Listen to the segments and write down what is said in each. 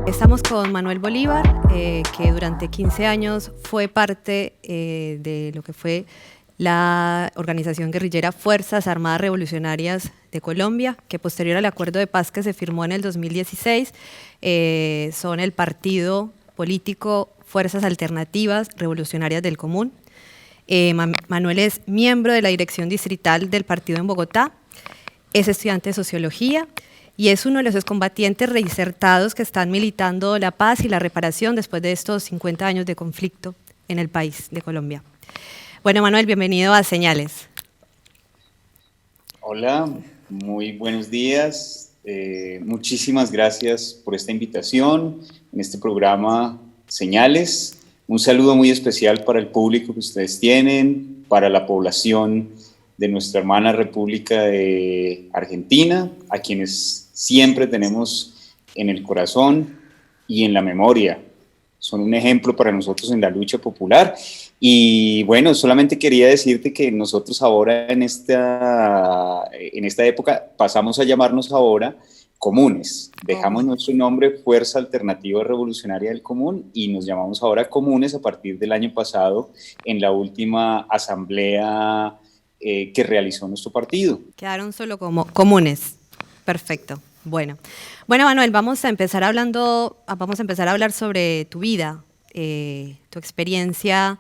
Estamos con Manuel Bolívar, que durante 15 años fue parte de lo que fue la organización guerrillera Fuerzas Armadas Revolucionarias de Colombia, que posterior al acuerdo de paz que se firmó en el 2016, son el partido político Fuerzas Alternativas Revolucionarias del Común. Manuel es miembro de la dirección distrital del partido en Bogotá, es estudiante de sociología y es uno de los excombatientes reinsertados que están militando la paz y la reparación después de estos 50 años de conflicto en el país de Colombia. Bueno, Manuel, bienvenido a Señales. Hola, muy buenos días. Muchísimas gracias por esta invitación en este programa Señales. Un saludo muy especial para el público que ustedes tienen, para la población de nuestra hermana República de Argentina, a quienes siempre tenemos en el corazón y en la memoria. Son un ejemplo para nosotros en la lucha popular. Y bueno, solamente quería decirte que nosotros ahora en esta época pasamos a llamarnos ahora Comunes. Dejamos nuestro nombre Fuerza Alternativa Revolucionaria del Común y nos llamamos ahora Comunes a partir del año pasado en la última asamblea que realizó nuestro partido. Quedaron solo como comunes. Perfecto. Bueno, Manuel, vamos a empezar a hablar sobre tu vida, tu experiencia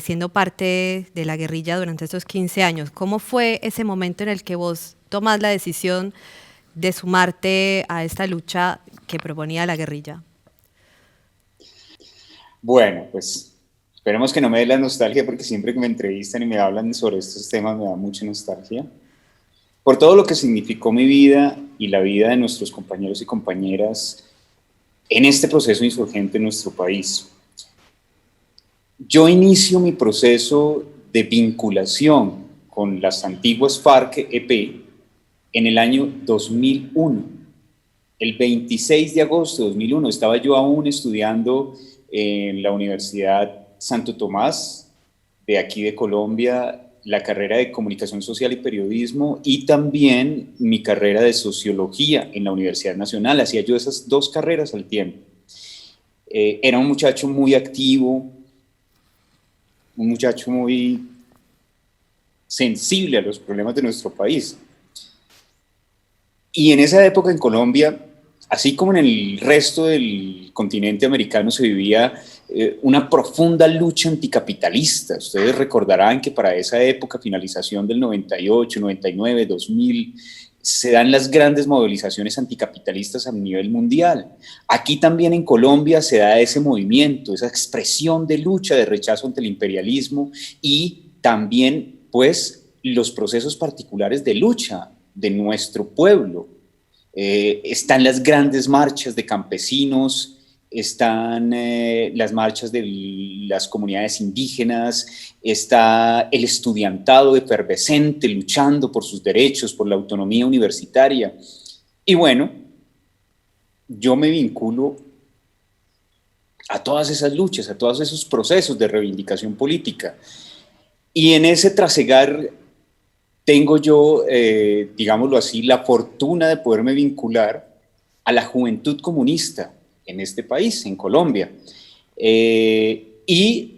siendo parte de la guerrilla durante estos 15 años. ¿Cómo fue ese momento en el que vos tomás la decisión de sumarte a esta lucha que proponía la guerrilla? Bueno, pues esperemos que no me dé la nostalgia porque siempre que me entrevistan y me hablan sobre estos temas me da mucha nostalgia. Por todo lo que significó mi vida y la vida de nuestros compañeros y compañeras en este proceso insurgente en nuestro país. Yo inicio mi proceso de vinculación con las antiguas FARC-EP en el año 2001. El 26 de agosto de 2001 estaba yo aún estudiando en la Universidad Santo Tomás, de aquí de Colombia, la carrera de Comunicación Social y Periodismo y también mi carrera de Sociología en la Universidad Nacional. Hacía yo esas dos carreras al tiempo. Era un muchacho muy activo, un muchacho muy sensible a los problemas de nuestro país. Y en esa época en Colombia, así como en el resto del continente americano, se vivía una profunda lucha anticapitalista. Ustedes recordarán que para esa época, finalización del 98, 99, 2000, se dan las grandes movilizaciones anticapitalistas a nivel mundial. Aquí también en Colombia se da ese movimiento, esa expresión de lucha, de rechazo ante el imperialismo y también, pues, los procesos particulares de lucha de nuestro pueblo. Están las grandes marchas de campesinos, están las marchas de las comunidades indígenas, está el estudiantado efervescente luchando por sus derechos, por la autonomía universitaria. Y bueno, yo me vinculo a todas esas luchas, a todos esos procesos de reivindicación política. Y en ese trasegar tengo yo, digámoslo así, la fortuna de poderme vincular a la juventud comunista en este país, en Colombia. Y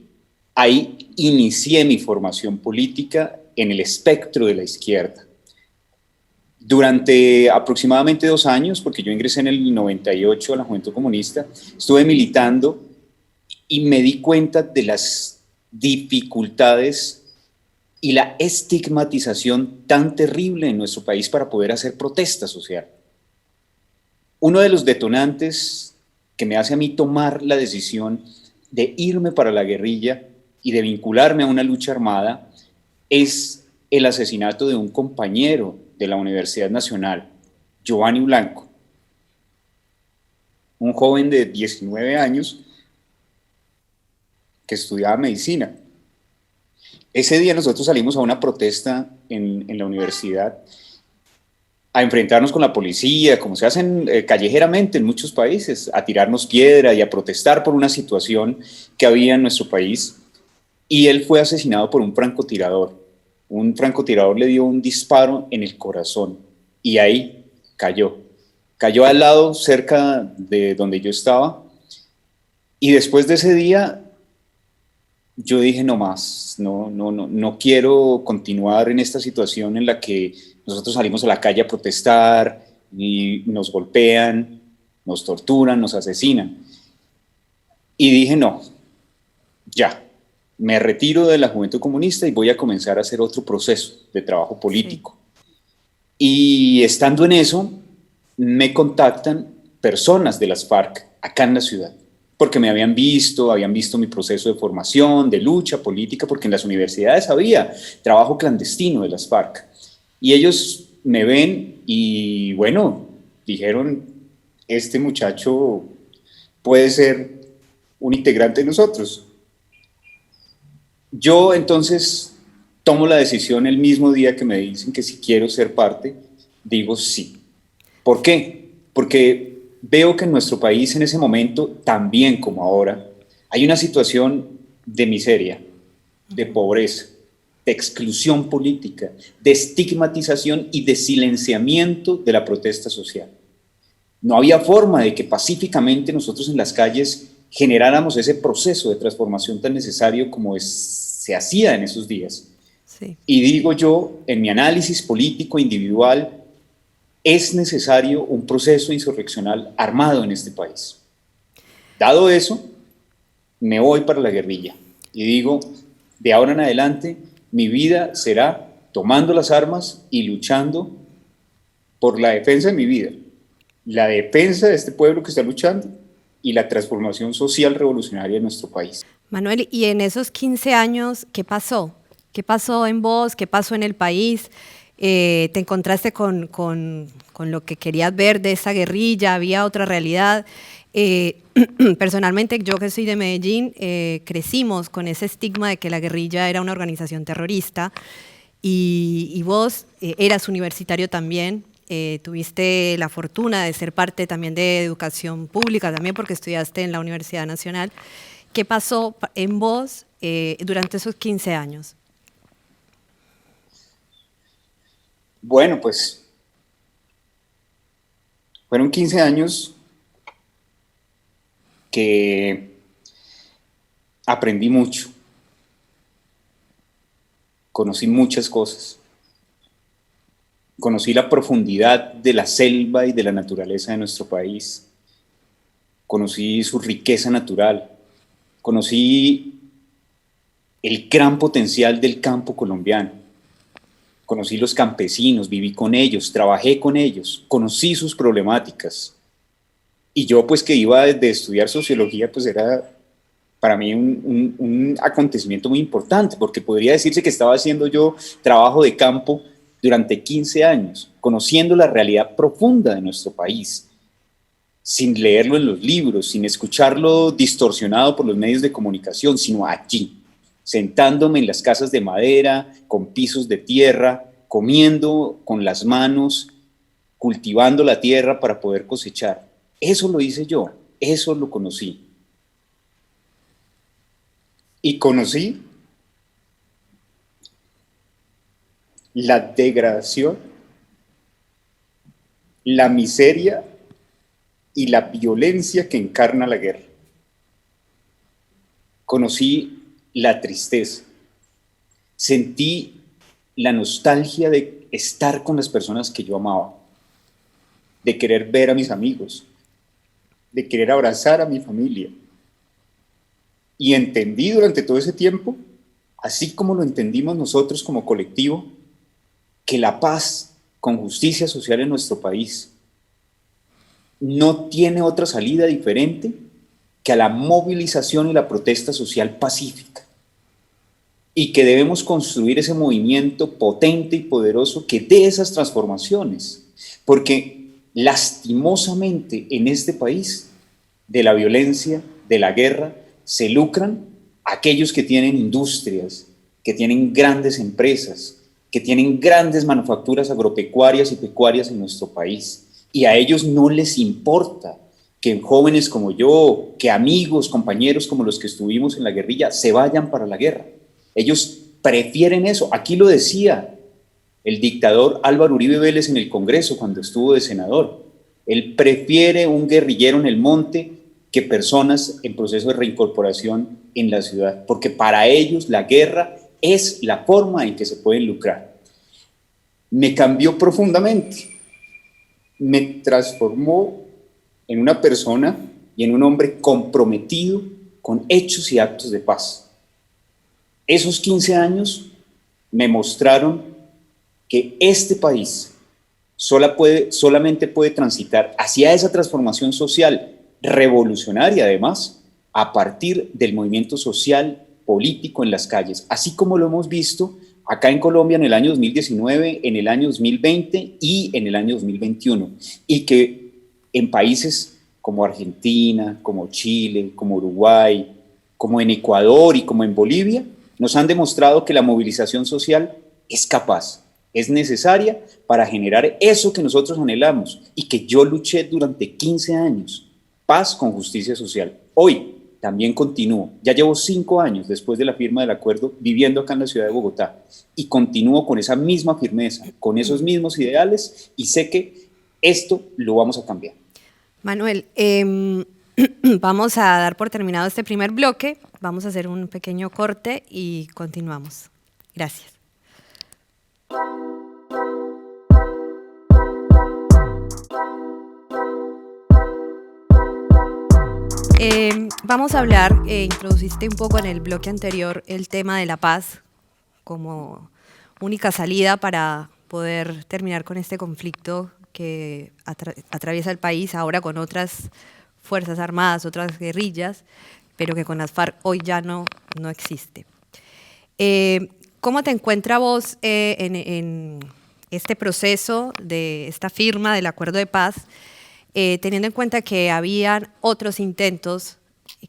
ahí inicié mi formación política en el espectro de la izquierda. Durante aproximadamente 2 años, porque yo ingresé en el 98 a la Juventud Comunista, estuve militando y me di cuenta de las dificultades y la estigmatización tan terrible en nuestro país para poder hacer protesta social. Uno de los detonantes que me hace a mí tomar la decisión de irme para la guerrilla y de vincularme a una lucha armada es el asesinato de un compañero de la Universidad Nacional, Giovanni Blanco, un joven de 19 años que estudiaba medicina. Ese día nosotros salimos a una protesta en la universidad a enfrentarnos con la policía, como se hacen callejeramente en muchos países, a tirarnos piedra y a protestar por una situación que había en nuestro país. Y él fue asesinado por un francotirador. Un francotirador le dio un disparo en el corazón y ahí cayó. Cayó al lado, cerca de donde yo estaba, y después de ese día yo dije no más, no quiero continuar en esta situación en la que nosotros salimos a la calle a protestar y nos golpean, nos torturan, nos asesinan. Y dije no, ya, me retiro de la Juventud Comunista y voy a comenzar a hacer otro proceso de trabajo Sí, político. Y estando en eso, me contactan personas de las FARC acá en la ciudad, porque me habían visto mi proceso de formación, de lucha política, porque en las universidades había trabajo clandestino de las FARC. Y ellos me ven y bueno, dijeron, este muchacho puede ser un integrante de nosotros. Yo entonces tomo la decisión el mismo día que me dicen que si quiero ser parte, digo sí. ¿Por qué? Porque veo que en nuestro país en ese momento, también como ahora, hay una situación de miseria, de pobreza, de exclusión política, de estigmatización y de silenciamiento de la protesta social. No había forma de que pacíficamente nosotros en las calles generáramos ese proceso de transformación tan necesario como se hacía en esos días. sí. Y digo yo, en mi análisis político individual, es necesario un proceso insurreccional armado en este país. Dado eso, me voy para la guerrilla y digo, de ahora en adelante, mi vida será tomando las armas y luchando por la defensa de mi vida, la defensa de este pueblo que está luchando y la transformación social revolucionaria de nuestro país. Manuel, y en esos 15 años, ¿qué pasó? ¿Qué pasó en vos? ¿Qué pasó en el país? ¿Te encontraste con lo que querías ver de esa guerrilla? ¿Había otra realidad? Personalmente, yo que soy de Medellín, crecimos con ese estigma de que la guerrilla era una organización terrorista y vos eras universitario también. Tuviste la fortuna de ser parte también de educación pública, también porque estudiaste en la Universidad Nacional. ¿Qué pasó en vos durante esos 15 años? Bueno, pues fueron 15 años que aprendí mucho, conocí muchas cosas, conocí la profundidad de la selva y de la naturaleza de nuestro país, conocí su riqueza natural, conocí el gran potencial del campo colombiano, conocí los campesinos, viví con ellos, trabajé con ellos, conocí sus problemáticas. Y yo pues que iba de estudiar sociología, pues era para mí un acontecimiento muy importante, porque podría decirse que estaba haciendo yo trabajo de campo durante 15 años, conociendo la realidad profunda de nuestro país, sin leerlo en los libros, sin escucharlo distorsionado por los medios de comunicación, sino allí, sentándome en las casas de madera, con pisos de tierra, comiendo con las manos, cultivando la tierra para poder cosechar. Eso lo hice yo, eso lo conocí. Y conocí la degradación, la miseria y la violencia que encarna la guerra. Conocí la tristeza, sentí la nostalgia de estar con las personas que yo amaba, de querer ver a mis amigos, de querer abrazar a mi familia. Y entendí durante todo ese tiempo, así como lo entendimos nosotros como colectivo, que la paz con justicia social en nuestro país no tiene otra salida diferente que a la movilización y la protesta social pacífica, y que debemos construir ese movimiento potente y poderoso que dé esas transformaciones, porque lastimosamente en este país de la violencia, de la guerra, se lucran aquellos que tienen industrias, que tienen grandes empresas, que tienen grandes manufacturas agropecuarias y pecuarias en nuestro país. Y a ellos no les importa que jóvenes como yo, que amigos, compañeros como los que estuvimos en la guerrilla, se vayan para la guerra. Ellos prefieren eso. Aquí lo decía el dictador Álvaro Uribe Vélez en el Congreso cuando estuvo de senador. Él prefiere un guerrillero en el monte que personas en proceso de reincorporación en la ciudad, porque para ellos la guerra es la forma en que se pueden lucrar. Me cambió profundamente, me transformó en una persona y en un hombre comprometido con hechos y actos de paz. Esos 15 años me mostraron que este país solamente puede transitar hacia esa transformación social revolucionaria, además, a partir del movimiento social político en las calles, así como lo hemos visto acá en Colombia en el año 2019, en el año 2020 y en el año 2021, y que en países como Argentina, como Chile, como Uruguay, como en Ecuador y como en Bolivia, nos han demostrado que la movilización social es capaz, es necesaria para generar eso que nosotros anhelamos y que yo luché durante 15 años, paz con justicia social. Hoy también continúo, ya llevo 5 años después de la firma del acuerdo viviendo acá en la ciudad de Bogotá y continúo con esa misma firmeza, con esos mismos ideales y sé que esto lo vamos a cambiar. Manuel, vamos a dar por terminado este primer bloque, vamos a hacer un pequeño corte y continuamos. Gracias. Vamos a hablar, introduciste un poco en el bloque anterior el tema de la paz como única salida para poder terminar con este conflicto que atraviesa el país ahora con otras fuerzas armadas, otras guerrillas, pero que con las FARC hoy ya no existe. ¿Cómo te encuentras vos en este proceso de esta firma del acuerdo de paz, teniendo en cuenta que habían otros intentos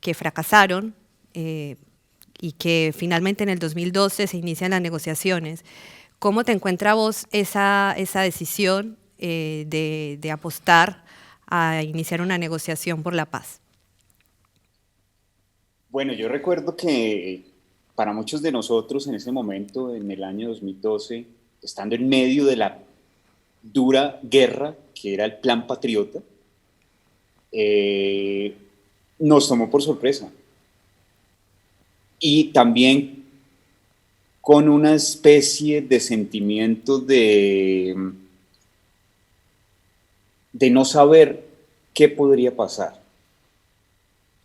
que fracasaron y que finalmente en el 2012 se inician las negociaciones? ¿Cómo te encuentras vos esa decisión de apostar a iniciar una negociación por la paz? Bueno, yo recuerdo que para muchos de nosotros en ese momento, en el año 2012, estando en medio de la dura guerra que era el Plan Patriota, nos tomó por sorpresa. Y también con una especie de sentimiento de no saber qué podría pasar.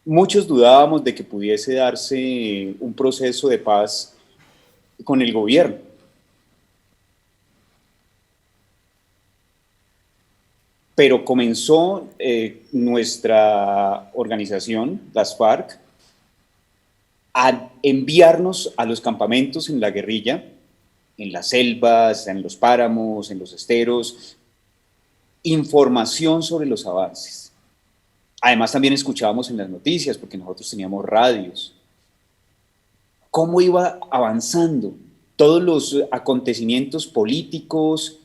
Muchos dudábamos de que pudiese darse un proceso de paz con el gobierno. Pero comenzó nuestra organización, las FARC, a enviarnos a los campamentos en la guerrilla, en las selvas, en los páramos, en los esteros, información sobre los avances. Además también escuchábamos en las noticias, porque nosotros teníamos radios, cómo iba avanzando todos los acontecimientos políticos,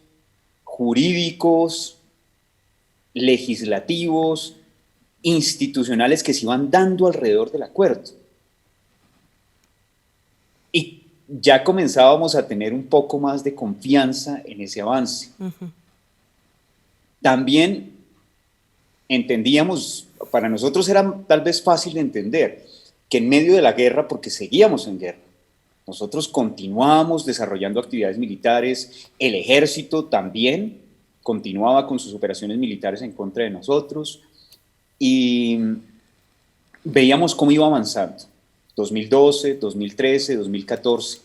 jurídicos, legislativos, institucionales que se iban dando alrededor del acuerdo. Y ya comenzábamos a tener un poco más de confianza en ese avance. Uh-huh. También entendíamos, para nosotros era tal vez fácil de entender, que en medio de la guerra, porque seguíamos en guerra, nosotros continuábamos desarrollando actividades militares, el ejército también continuaba con sus operaciones militares en contra de nosotros y veíamos cómo iba avanzando, 2012, 2013, 2014.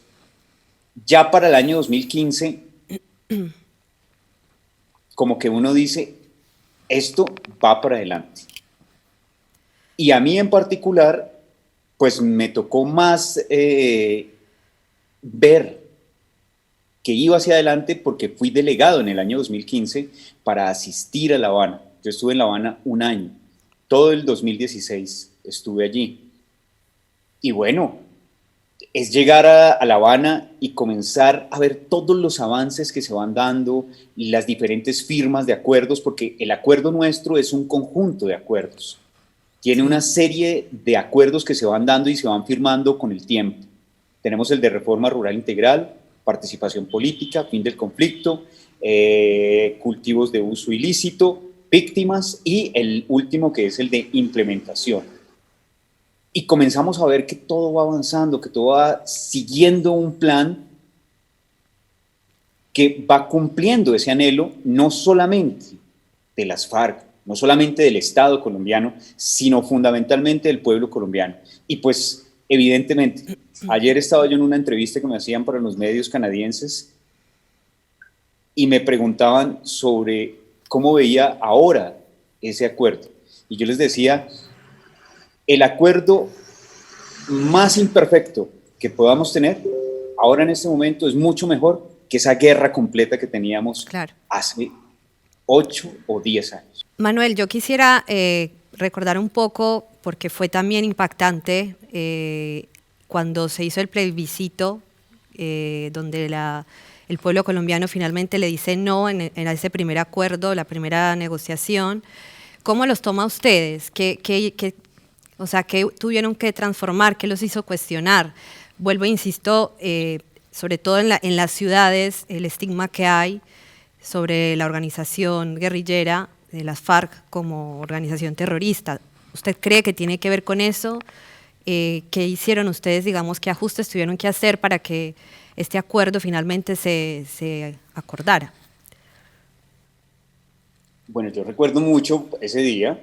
Ya para el año 2015, como que uno dice, esto va para adelante. Y a mí en particular, pues me tocó más ver que iba hacia adelante porque fui delegado en el año 2015 para asistir a La Habana. Yo estuve en La Habana un año, todo el 2016 estuve allí. Y bueno, es llegar a La Habana y comenzar a ver todos los avances que se van dando y las diferentes firmas de acuerdos, porque el acuerdo nuestro es un conjunto de acuerdos. Tiene una serie de acuerdos que se van dando y se van firmando con el tiempo. Tenemos el de reforma rural integral, participación política, fin del conflicto, cultivos de uso ilícito víctimas y el último que es el de implementación. Y comenzamos a ver que todo va avanzando, que todo va siguiendo un plan que va cumpliendo ese anhelo no solamente de las FARC, no solamente del Estado colombiano, sino fundamentalmente del pueblo colombiano. Y pues, evidentemente, ayer estaba yo en una entrevista que me hacían para los medios canadienses y me preguntaban sobre cómo veía ahora ese acuerdo. Y yo les decía, el acuerdo más imperfecto que podamos tener ahora en este momento es mucho mejor que esa guerra completa que teníamos hace 8 o 10 años. Manuel, yo quisiera recordar un poco, porque fue también impactante cuando se hizo el plebiscito, donde el pueblo colombiano finalmente le dice no en ese primer acuerdo, la primera negociación. ¿Cómo los toma ustedes? ¿Qué tuvieron que transformar? ¿Qué los hizo cuestionar? Vuelvo e insisto, sobre todo en las ciudades, el estigma que hay sobre la organización guerrillera de las FARC como organización terrorista. ¿Usted cree que tiene que ver con eso? ¿Qué hicieron ustedes, digamos, qué ajustes tuvieron que hacer para que este acuerdo finalmente se acordara? Bueno, yo recuerdo mucho ese día.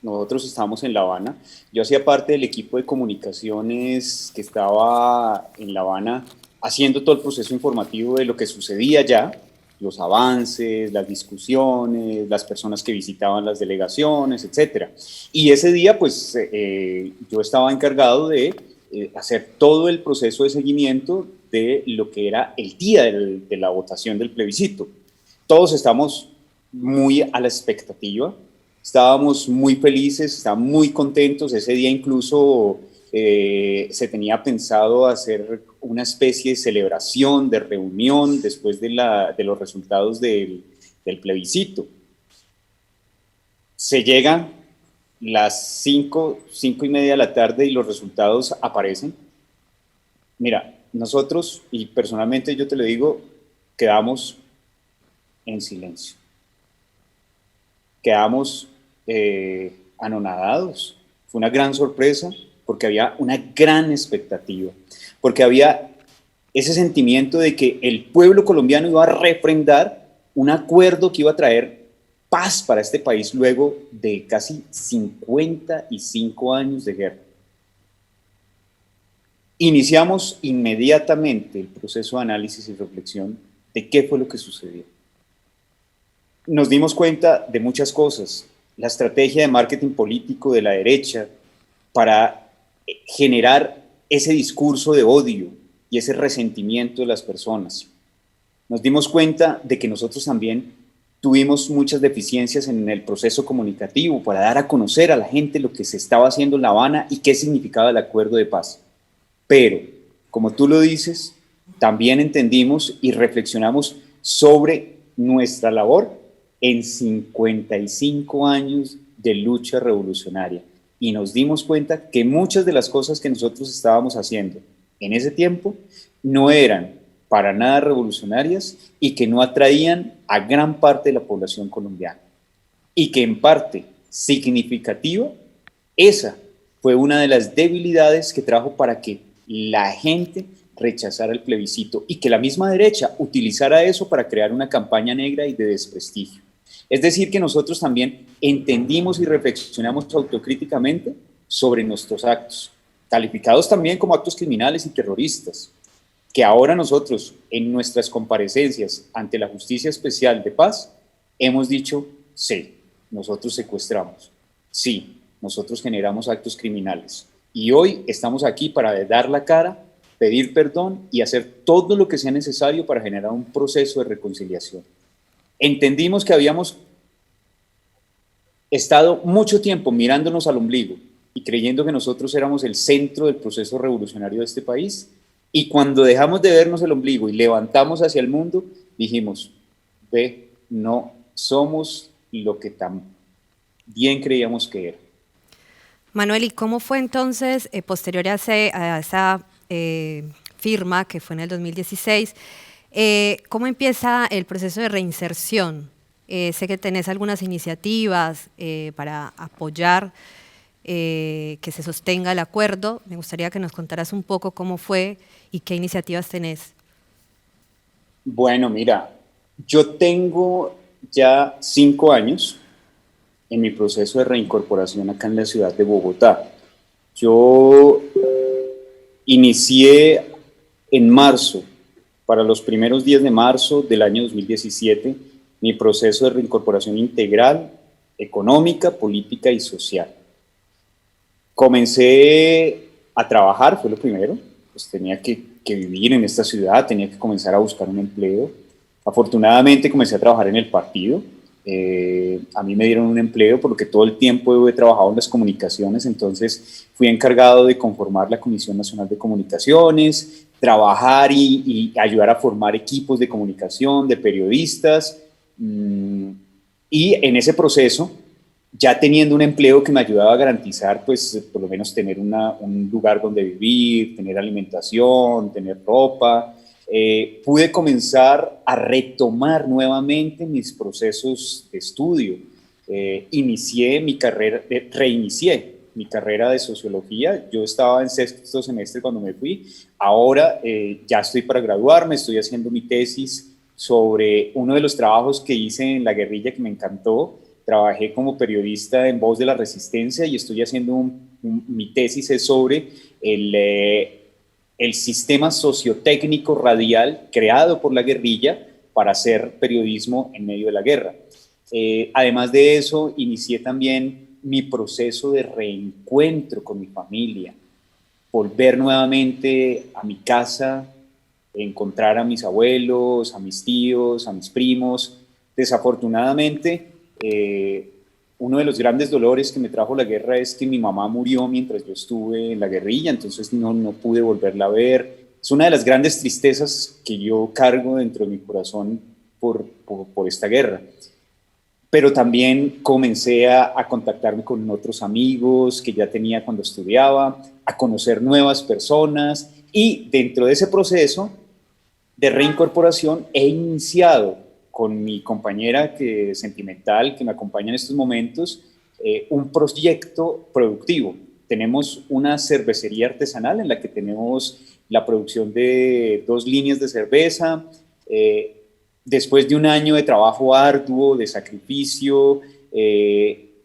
Nosotros estábamos en La Habana. Yo hacía parte del equipo de comunicaciones que estaba en La Habana haciendo todo el proceso informativo de lo que sucedía allá, los avances, las discusiones, las personas que visitaban las delegaciones, etc. Y ese día, pues, yo estaba encargado de hacer todo el proceso de seguimiento de lo que era el día de la votación del plebiscito. Todos estamos muy a la expectativa. Estábamos muy felices, estábamos muy contentos. Ese día incluso se tenía pensado hacer una especie de celebración, de reunión después de los resultados del plebiscito. Se llegan las 5:30 de la tarde y los resultados aparecen. Mira, nosotros, y personalmente yo te lo digo, quedamos en silencio. Quedamos anonadados. Fue una gran sorpresa porque había una gran expectativa, porque había ese sentimiento de que el pueblo colombiano iba a refrendar un acuerdo que iba a traer paz para este país luego de casi 55 años de guerra. Iniciamos inmediatamente el proceso de análisis y reflexión de qué fue lo que sucedió. Nos dimos cuenta de muchas cosas. La estrategia de marketing político de la derecha para generar ese discurso de odio y ese resentimiento de las personas. Nos dimos cuenta de que nosotros también tuvimos muchas deficiencias en el proceso comunicativo para dar a conocer a la gente lo que se estaba haciendo en La Habana y qué significaba el acuerdo de paz. Pero, como tú lo dices, también entendimos y reflexionamos sobre nuestra labor en 55 años de lucha revolucionaria. Y nos dimos cuenta que muchas de las cosas que nosotros estábamos haciendo en ese tiempo no eran para nada revolucionarias y que no atraían a gran parte de la población colombiana. Y que en parte significativa, esa fue una de las debilidades que trajo para que la gente rechazara el plebiscito y que la misma derecha utilizara eso para crear una campaña negra y de desprestigio. Es decir, que nosotros también entendimos y reflexionamos autocríticamente sobre nuestros actos, calificados también como actos criminales y terroristas, que ahora nosotros en nuestras comparecencias ante la Justicia Especial de Paz hemos dicho, sí, nosotros secuestramos, sí, nosotros generamos actos criminales y hoy estamos aquí para dar la cara, pedir perdón y hacer todo lo que sea necesario para generar un proceso de reconciliación. Entendimos que habíamos estado mucho tiempo mirándonos al ombligo y creyendo que nosotros éramos el centro del proceso revolucionario de este país, y cuando dejamos de vernos el ombligo y levantamos hacia el mundo, dijimos, ve, no somos lo que tan bien creíamos que era. Manuel, ¿y cómo fue entonces, posterior a esa firma que fue en el 2016, cómo empieza el proceso de reinserción Sé que tenés algunas iniciativas para apoyar que se sostenga el acuerdo. Me gustaría que nos contaras un poco cómo fue y qué iniciativas tenés. Bueno, mira, yo tengo ya 5 años en mi proceso de reincorporación acá en la ciudad de Bogotá. Yo inicié en marzo, para los primeros días de marzo del año 2017, mi proceso de reincorporación integral, económica, política y social. Comencé a trabajar, fue lo primero, pues tenía que vivir en esta ciudad, tenía que comenzar a buscar un empleo. Afortunadamente comencé a trabajar en el partido. A mí me dieron un empleo porque todo el tiempo he trabajado en las comunicaciones, entonces fui encargado de conformar la Comisión Nacional de Comunicaciones, trabajar y ayudar a formar equipos de comunicación, de periodistas, y en ese proceso, ya teniendo un empleo que me ayudaba a garantizar, pues, por lo menos tener un lugar donde vivir, tener alimentación, tener ropa, pude comenzar a retomar nuevamente mis procesos de estudio. Inicié mi carrera, reinicié mi carrera de sociología. Yo estaba en sexto semestre cuando me fui. Ahora ya estoy para graduarme, estoy haciendo mi tesis sobre uno de los trabajos que hice en la guerrilla que me encantó. Trabajé como periodista en Voz de la Resistencia y estoy haciendo mi tesis es sobre el sistema sociotécnico radial creado por la guerrilla para hacer periodismo en medio de la guerra. Además de eso, inicié también mi proceso de reencuentro con mi familia, volver nuevamente a mi casa, encontrar a mis abuelos, a mis tíos, a mis primos. Desafortunadamente, uno de los grandes dolores que me trajo la guerra es que mi mamá murió mientras yo estuve en la guerrilla, entonces no pude volverla a ver. Es una de las grandes tristezas que yo cargo dentro de mi corazón por esta guerra. Pero también comencé a contactarme con otros amigos que ya tenía cuando estudiaba, a conocer nuevas personas, y dentro de ese proceso de reincorporación he iniciado con mi compañera sentimental que me acompaña en estos momentos un proyecto productivo. Tenemos una cervecería artesanal en la que tenemos la producción de 2 líneas de cerveza. Después de un año de trabajo arduo, de sacrificio,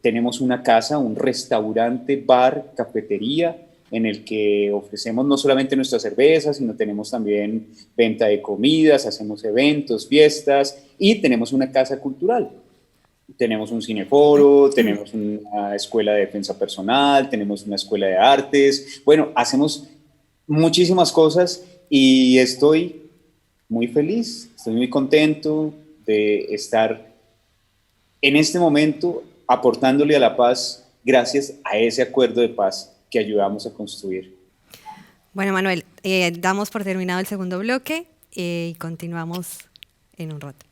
tenemos una casa, un restaurante, bar, cafetería, en el que ofrecemos no solamente nuestra cerveza, sino tenemos también venta de comidas, hacemos eventos, fiestas, y tenemos una casa cultural. Tenemos un cineforo, tenemos una escuela de defensa personal, tenemos una escuela de artes. Bueno, hacemos muchísimas cosas y estoy muy feliz, estoy muy contento de estar en este momento aportándole a la paz gracias a ese acuerdo de paz que ayudamos a construir. Bueno, Manuel, damos por terminado el segundo bloque y continuamos en un rato.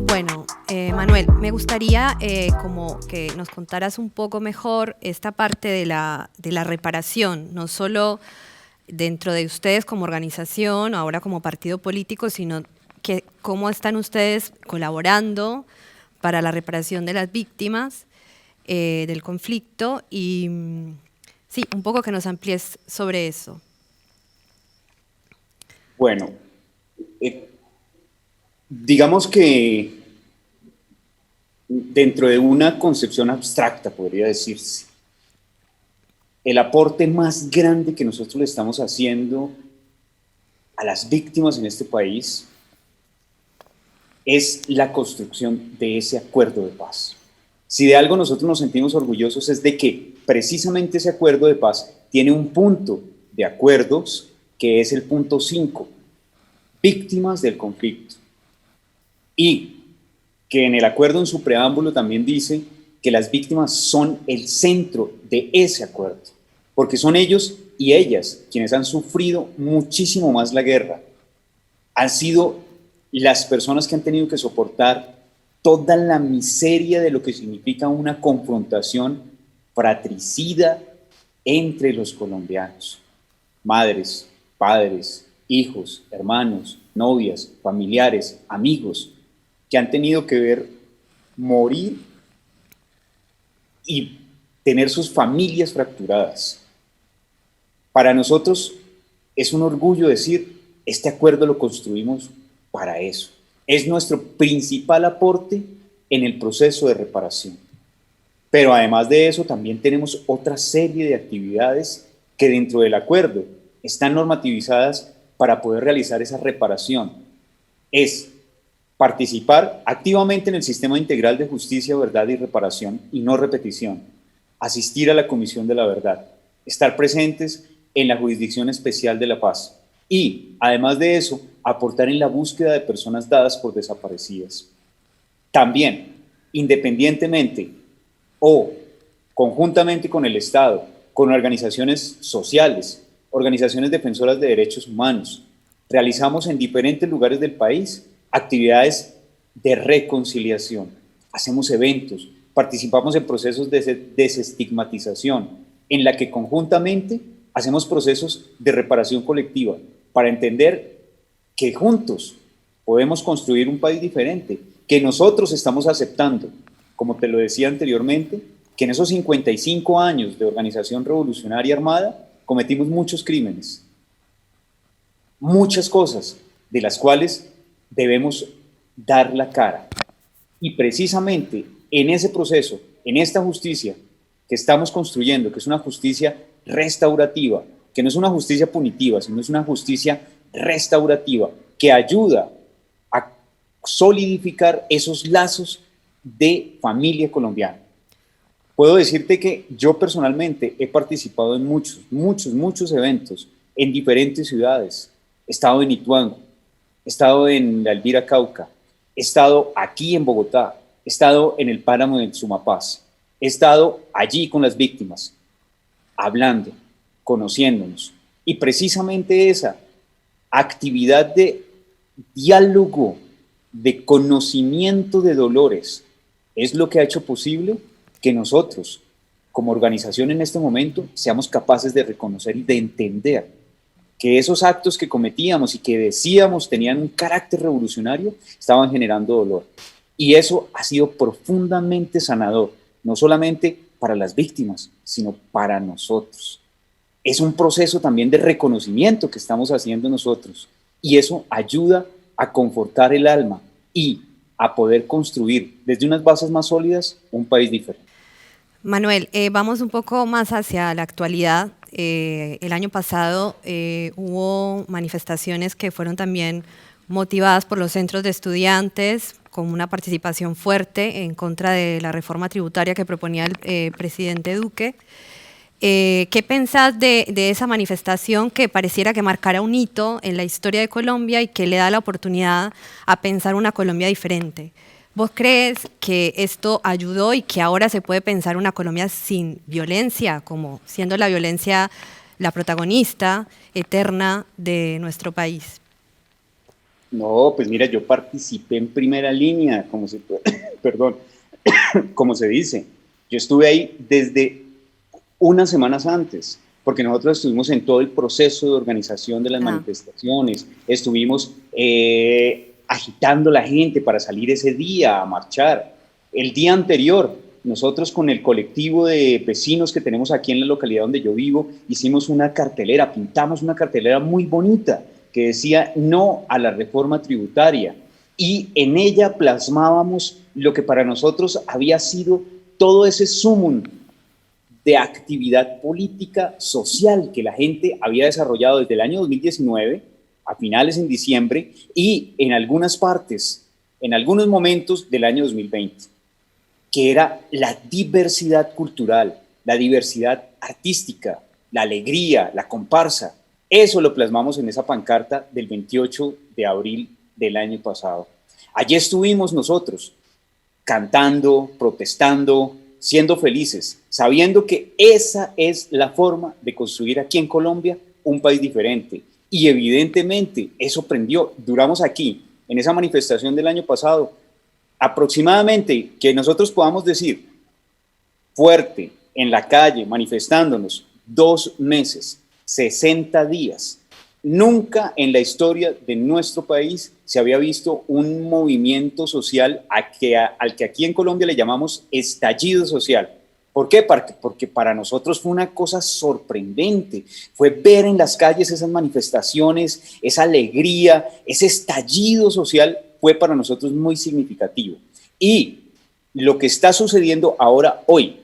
Bueno, Manuel, me gustaría como que nos contaras un poco mejor esta parte de la reparación, no solo dentro de ustedes como organización, ahora como partido político, sino que cómo están ustedes colaborando para la reparación de las víctimas del conflicto y sí, un poco que nos amplíes sobre eso. Bueno, digamos que dentro de una concepción abstracta, podría decirse, el aporte más grande que nosotros le estamos haciendo a las víctimas en este país es la construcción de ese acuerdo de paz. Si de algo nosotros nos sentimos orgullosos es de que precisamente ese acuerdo de paz tiene un punto de acuerdos que es el punto 5, víctimas del conflicto. Y que en el acuerdo, en su preámbulo, también dice que las víctimas son el centro de ese acuerdo, porque son ellos y ellas quienes han sufrido muchísimo más la guerra. Han sido las personas que han tenido que soportar toda la miseria de lo que significa una confrontación fratricida, entre los colombianos, madres, padres, hijos, hermanos, novias, familiares, amigos, que han tenido que ver morir y tener sus familias fracturadas. Para nosotros es un orgullo decir, este acuerdo lo construimos para eso. Es nuestro principal aporte en el proceso de reparación. Pero además de eso, también tenemos otra serie de actividades que dentro del acuerdo están normativizadas para poder realizar esa reparación. Es participar activamente en el sistema integral de justicia, verdad y reparación y no repetición, asistir a la Comisión de la Verdad, estar presentes en la Jurisdicción Especial de la Paz y, además de eso, aportar en la búsqueda de personas dadas por desaparecidas. También, independientemente o conjuntamente con el Estado, con organizaciones sociales, organizaciones defensoras de derechos humanos, realizamos en diferentes lugares del país actividades de reconciliación, hacemos eventos, participamos en procesos de desestigmatización, en la que conjuntamente hacemos procesos de reparación colectiva para entender que juntos podemos construir un país diferente, que nosotros estamos aceptando, como te lo decía anteriormente, que en esos 55 años de organización revolucionaria armada cometimos muchos crímenes, muchas cosas de las cuales debemos dar la cara. Y precisamente en ese proceso, en esta justicia que estamos construyendo, que es una justicia restaurativa, que no es una justicia punitiva, sino es una justicia restaurativa, que ayuda a solidificar esos lazos de familia colombiana. Puedo decirte que yo personalmente he participado en muchos eventos en diferentes ciudades. He estado en Ituango, he estado en la Elvira Cauca, he estado aquí en Bogotá, he estado en el páramo del Sumapaz, he estado allí con las víctimas, hablando, conociéndonos. Y precisamente esa actividad de diálogo, de conocimiento de dolores, es lo que ha hecho posible que nosotros, como organización en este momento, seamos capaces de reconocer y de entender que esos actos que cometíamos y que decíamos tenían un carácter revolucionario, estaban generando dolor. Y eso ha sido profundamente sanador, no solamente para las víctimas, sino para nosotros. Es un proceso también de reconocimiento que estamos haciendo nosotros, y eso ayuda a confortar el alma y a poder construir desde unas bases más sólidas un país diferente. Manuel, vamos un poco más hacia la actualidad. El año pasado hubo manifestaciones que fueron también motivadas por los centros de estudiantes, con una participación fuerte en contra de la reforma tributaria que proponía el presidente Duque. ¿Qué pensás de esa manifestación que pareciera que marcara un hito en la historia de Colombia y que le da la oportunidad a pensar una Colombia diferente? ¿Vos crees que esto ayudó y que ahora se puede pensar una Colombia sin violencia, como siendo la violencia la protagonista eterna de nuestro país? No, pues mira, yo participé en primera línea, perdón, como se dice. Yo estuve ahí desde unas semanas antes, porque nosotros estuvimos en todo el proceso de organización de las manifestaciones, estuvimos agitando a la gente para salir ese día a marchar. El día anterior, nosotros con el colectivo de vecinos que tenemos aquí en la localidad donde yo vivo, hicimos una cartelera, pintamos una cartelera muy bonita que decía no a la reforma tributaria, y en ella plasmábamos lo que para nosotros había sido todo ese sumum de actividad política social que la gente había desarrollado desde el año 2019, a finales en diciembre, y en algunas partes, en algunos momentos del año 2020, que era la diversidad cultural, la diversidad artística, la alegría, la comparsa. Eso lo plasmamos en esa pancarta del 28 de abril del año pasado. Allí estuvimos nosotros, cantando, protestando, siendo felices, sabiendo que esa es la forma de construir aquí en Colombia un país diferente. Y evidentemente eso prendió. Duramos aquí, en esa manifestación del año pasado, aproximadamente, que nosotros podamos decir fuerte, en la calle, manifestándonos, 2 meses, 60 días. Nunca en la historia de nuestro país se había visto un movimiento social al que aquí en Colombia le llamamos estallido social. ¿Por qué? Porque para nosotros fue una cosa sorprendente, fue ver en las calles esas manifestaciones, esa alegría, ese estallido social fue para nosotros muy significativo. Y lo que está sucediendo ahora, hoy,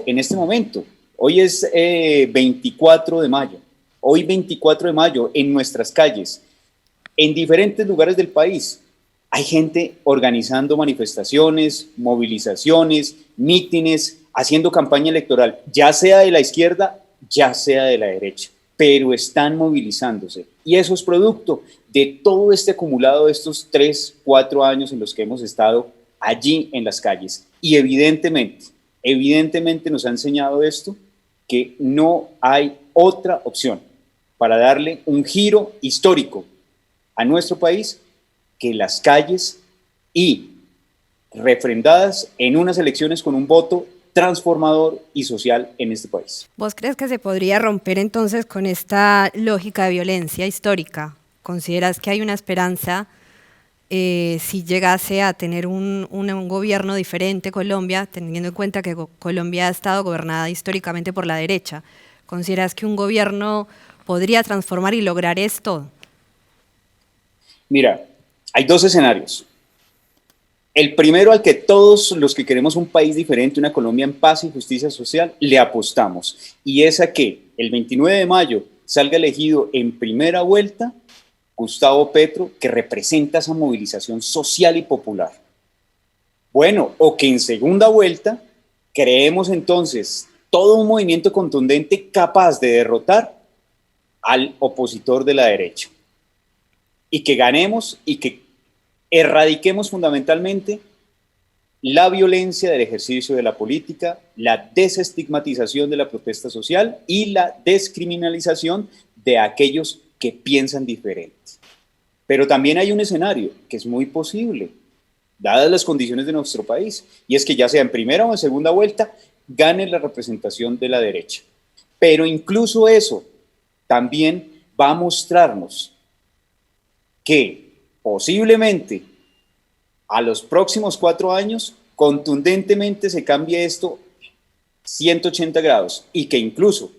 en este momento, hoy es 24 de mayo, hoy 24 de mayo en nuestras calles, en diferentes lugares del país, hay gente organizando manifestaciones, movilizaciones, mítines, haciendo campaña electoral, ya sea de la izquierda, ya sea de la derecha, pero están movilizándose. Y eso es producto de todo este acumulado de estos 3, 4 años en los que hemos estado allí en las calles. Y evidentemente nos ha enseñado esto, que no hay otra opción para darle un giro histórico a nuestro país que las calles y refrendadas en unas elecciones con un voto transformador y social en este país. ¿Vos crees que se podría romper entonces con esta lógica de violencia histórica? ¿Consideras que hay una esperanza si llegase a tener un gobierno diferente Colombia, teniendo en cuenta que Colombia ha estado gobernada históricamente por la derecha? ¿Consideras que un gobierno podría transformar y lograr esto? Mira, hay 2 escenarios. El primero al que todos los que queremos un país diferente, una Colombia en paz y justicia social, le apostamos. Y es a que el 29 de mayo salga elegido en primera vuelta Gustavo Petro, que representa esa movilización social y popular. Bueno, o que en segunda vuelta creemos entonces todo un movimiento contundente capaz de derrotar al opositor de la derecha. Y que ganemos y que erradiquemos fundamentalmente la violencia del ejercicio de la política, la desestigmatización de la protesta social y la descriminalización de aquellos que piensan diferente. Pero también hay un escenario que es muy posible, dadas las condiciones de nuestro país, y es que ya sea en primera o en segunda vuelta, gane la representación de la derecha. Pero incluso eso también va a mostrarnos que posiblemente a los próximos 4 años contundentemente se cambie esto 180 grados y que incluso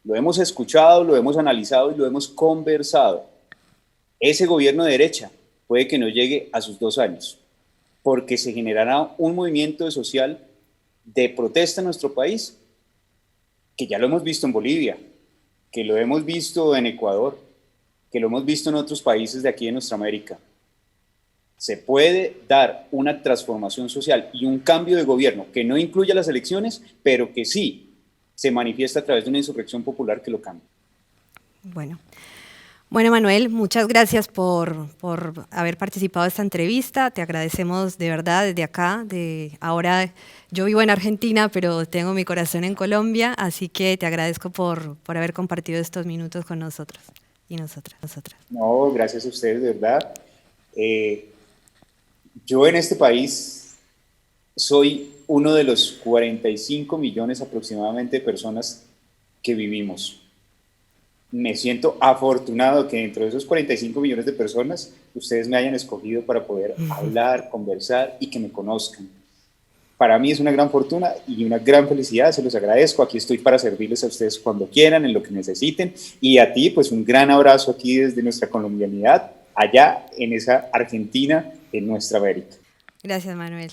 lo hemos escuchado, lo hemos analizado y lo hemos conversado. Ese gobierno de derecha puede que no llegue a sus 2 años porque se generará un movimiento social de protesta en nuestro país que ya lo hemos visto en Bolivia, que lo hemos visto en Ecuador, que lo hemos visto en otros países de aquí de nuestra América. Se puede dar una transformación social y un cambio de gobierno que no incluya las elecciones, pero que sí se manifiesta a través de una insurrección popular que lo cambie. Bueno, Manuel, muchas gracias por haber participado de esta entrevista. Te agradecemos de verdad desde acá. Ahora yo vivo en Argentina, pero tengo mi corazón en Colombia, así que te agradezco por haber compartido estos minutos con nosotros y nosotras. No, gracias a ustedes, de verdad. Yo en este país soy uno de los 45 millones aproximadamente de personas que vivimos. Me siento afortunado que dentro de esos 45 millones de personas ustedes me hayan escogido para poder hablar, conversar y que me conozcan. Para mí es una gran fortuna y una gran felicidad, se los agradezco. Aquí estoy para servirles a ustedes cuando quieran, en lo que necesiten. Y a ti, pues un gran abrazo aquí desde nuestra colombianidad, allá en esa Argentina, en nuestra América. Gracias, Manuel.